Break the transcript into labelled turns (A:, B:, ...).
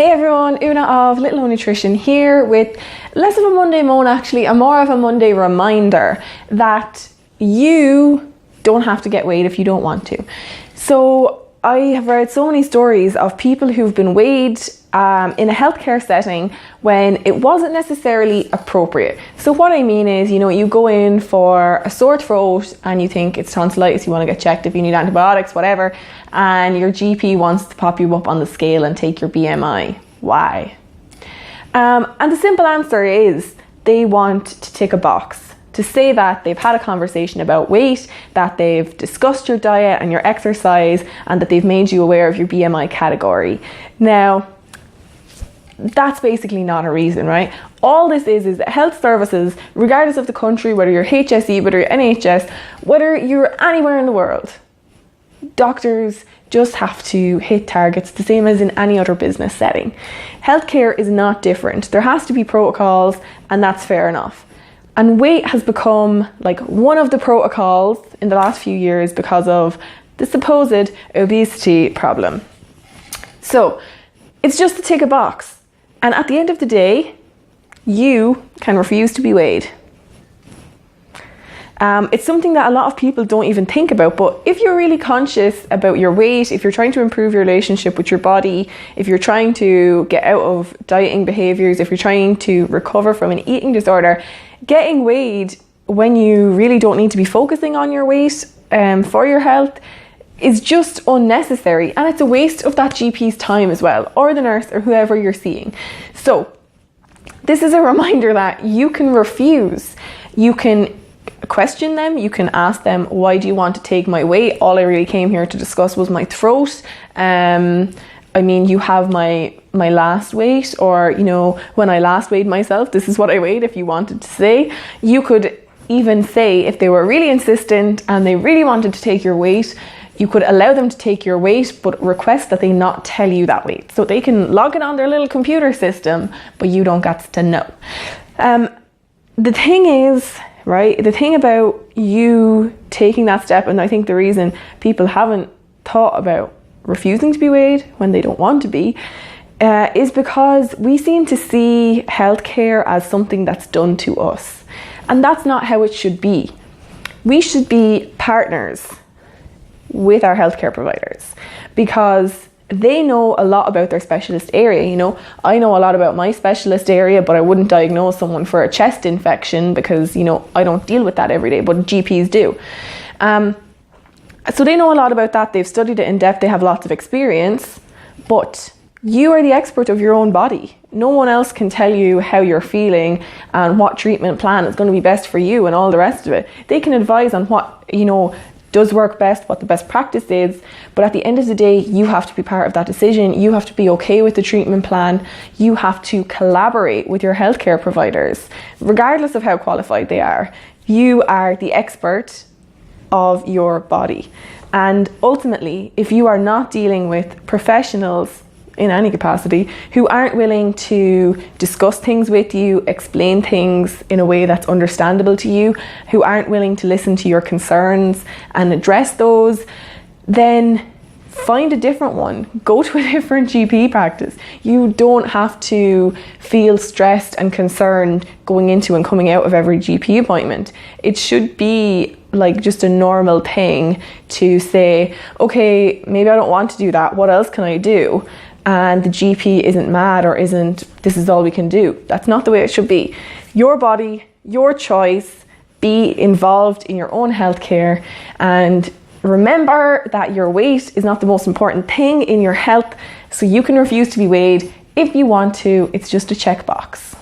A: Hey everyone, Una of littleonutrition here with less of a Monday moan actually, and more of a Monday reminder that you don't have to get weighed if you don't want to. So I have read so many stories of people who've been weighed in a healthcare setting when it wasn't necessarily appropriate. So what I mean is, you go in for a sore throat and you think it's tonsillitis, you want to get checked if you need antibiotics, whatever, and your GP wants to pop you up on the scale and take your BMI. Why? And the simple answer is they want to tick a box to say that they've had a conversation about weight, that they've discussed your diet and your exercise, and that they've made you aware of your BMI category. Now, that's basically not a reason, right? All this is that health services, regardless of the country, whether you're HSE, whether you're NHS, whether you're anywhere in the world, doctors just have to hit targets the same as in any other business setting. Healthcare is not different. There has to be protocols, and that's fair enough. And weight has become like one of the protocols in the last few years because of the supposed obesity problem. So it's just to tick a box. And at the end of the day, you can refuse to be weighed. It's something that a lot of people don't even think about, but if you're really conscious about your weight, if you're trying to improve your relationship with your body, if you're trying to get out of dieting behaviours, if you're trying to recover from an eating disorder, getting weighed when you really don't need to be focusing on your weight for your health is just unnecessary, and it's a waste of that GP's time as well, or the nurse or whoever you're seeing. So this is a reminder that you can refuse. You can question them, you can ask them, why do you want to take my weight? All I really came here to discuss was my throat. You have my last weight, or when I last weighed myself, this is what I weighed, if you wanted to say. You could even say, if they were really insistent and they really wanted to take your weight, you could allow them to take your weight, but request that they not tell you that weight. So they can log it on their little computer system, but you don't get to know. The thing is, right, the thing about you taking that step, and I think the reason people haven't thought about refusing to be weighed when they don't want to be, is because we seem to see healthcare as something that's done to us. And that's not how it should be. We should be partners with our healthcare providers because they know a lot about their specialist area. I know a lot about my specialist area, but I wouldn't diagnose someone for a chest infection because, I don't deal with that every day, but GPs do. So they know a lot about that. They've studied it in depth. They have lots of experience, but you are the expert of your own body. No one else can tell you how you're feeling and what treatment plan is going to be best for you and all the rest of it. They can advise on what, does work best, what the best practice is, but at the end of the day, you have to be part of that decision. You have to be okay with the treatment plan. You have to collaborate with your healthcare providers, regardless of how qualified they are. You are the expert of your body. And ultimately, if you are not dealing with professionals in any capacity who aren't willing to discuss things with you, explain things in a way that's understandable to you, who aren't willing to listen to your concerns and address those, then find a different one. Go to a different GP practice. You don't have to feel stressed and concerned going into and coming out of every GP appointment. It should be like just a normal thing to say, okay, maybe I don't want to do that. What else can I do? And the GP isn't mad or isn't, this is all we can do. That's not the way it should be. Your body, your choice, be involved in your own healthcare, and remember that your weight is not the most important thing in your health, so you can refuse to be weighed if you want to. It's just a checkbox.